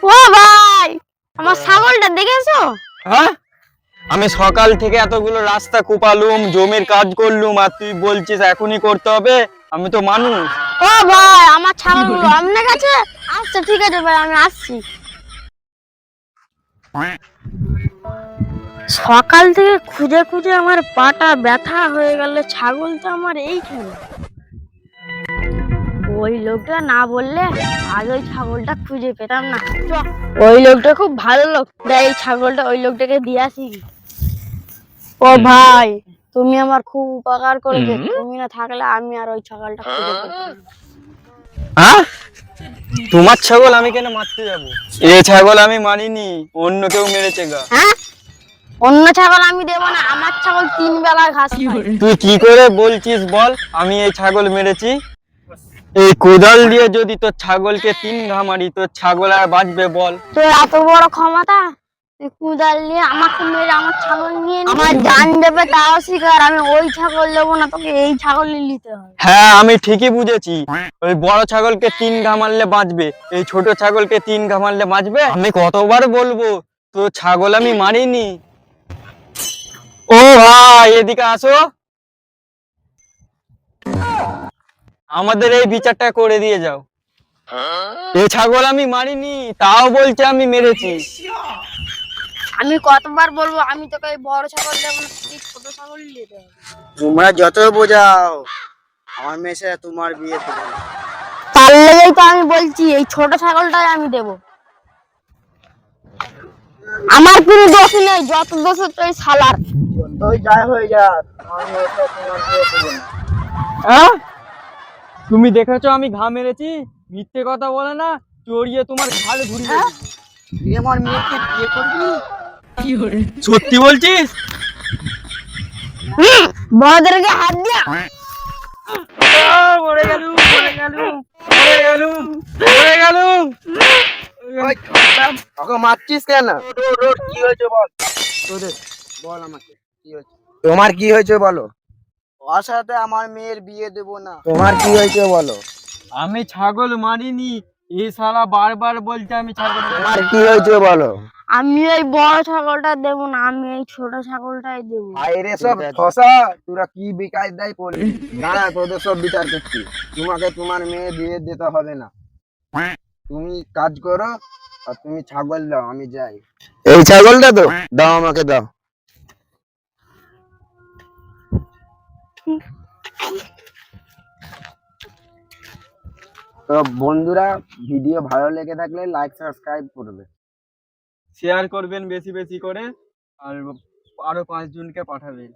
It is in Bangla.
ও ভাই, আমার ছাগলটা দেখেছো? হ্যাঁ, আমি সকাল থেকে এতগুলো রাস্তা কোপালুম, জমির কাজ করলুম, আর তুই বলছিস এখনই করতে হবে? আমি তো মানুষ। ও ভাই, আমার ছাগলগুলো আপনার কাছে। আচ্ছা ঠিক আছে ভাই, আমি আসছি। সকাল থেকে খুঁজে খুঁজে আমার পাটা ব্যথা হয়ে গেল, ছাগলটা আমার এইখানে। ওই লোকটা না বললে আজ ওই ছাগলটা খুঁজে পেতাম না। চ, ওই লোকটা খুব ভালো লোক, এই ছাগলটা ওই লোকটাকে দিয়ে আসি। ও ভাই, তুমি আমার খুব উপকার করেছো, তুমি না থাকলে আমি আর ওই ছাগলটা খুঁজে পেতাম না। হ্যাঁ, তোমার ছাগল আমি কেন মারতে যাব? এই ছাগল আমি মারিনি, অন্য কেউ মেরেছে গা। হ্যাঁ, অন্য ছাগল আমি দেবো না, আমার ছাগল 3 বেলা ঘাস খায়। তুই কি করে বলছিস বল আমি এই ছাগল মেরেছি? এই কোদাল দিয়ে যদি তোর ছাগলকে 3 ঘা মারি, তোর ছাগল আর বাঁচবে বল? তোর এত বড় ক্ষমতা, তুই কুদাল নিয়ে আমাকে মেরে আমার ছাগল নিয়ে আমার জান দেবে, তাও শিকার। আমি ওই ছাগল দেবো না, তোকে এই ছাগলই নিতে হবে। হ্যাঁ, আমি ঠিকই বুঝেছি। ওই বড় ছাগলকে 3 ঘা মারলে বাঁচবে, এই ছোট ছাগলকে 3 ঘা মারলে বাঁচবে? আমি কতবার বলবো তো ছাগল আমি মারিনি। ও ভাই, এদিকে আসো, আমাদের এই বিচারটা করে দিয়ে যাও। এই ছাগল আমি মারিনি, তাও বলছে আমি মেরেছি। আমি কতবার বলবো আমি তোকে এই বড় ছাগল দেবো না, তুই ছোট ছাগল নিতে হবে। তোমরা যত বোঝাও, আমার মেয়ে সাথে তোমার বিয়ে দেবো না। তার লেগেই তো আমি বলছি এই ছোট ছাগলটাই আমি দেবো। আমার কোনো দোষ নেই, যত দোষ হচ্ছে ওই শালার। যতই যাই হয়ে যাক, আমার মেয়ে সাথে তোমার বিয়ে দেবো না। হ্যাঁ, তুমি দেখেছো আমি ঘা মেরেছি? মিথ্যে কথা বলে না, চড়িয়ে তোমার ঘাড়ে ঘুরিয়ে দিই। তুই আমার মেয়েকে বিয়ে করবি? সত্যি বলছিস? বড়দেরকে হাত দিয়া মরে গেল, মরে গেল, মরে গেল, মরে গেল। ওই খতম, ওকে মারছিস কেন? কি হয়েছে বল? তোদের বল আমাকে কি হয়েছে? তোমার কি হয়েছে বলো? ওর সাথে আমার মেয়ের বিয়ে দেবো না। তোমার কি হয়েছে বলো? আমি ছাগল মারিনি, এই শালা বারবার বলছে আমি ছাগল মারিনি। তোমার কি হয়েছে বলো? আমি এই বড় ছাগলটা দেবো না, আমি এই ছোট ছাগলটাই দেবো। আরে সব খসা, তোরা কি বিকাশ দেয় করবি? দাঁড়া, তোদের সব বিচার করছি। তোমাকে তোমার মেয়ে বিয়ে দিতে হবে না। তুমি কাজ করো আর তুমি ছাগল দাও, আমি যাই। এই ছাগলটা তো দাও, আমাকে দাও। তো বন্ধুরা, ভিডিও ভালো লেগে থাকলে লাইক সাবস্ক্রাইব করবে। শেয়ার করবেন বেশি বেশি করে, আর আরো 5 জনকে পাঠাবেন।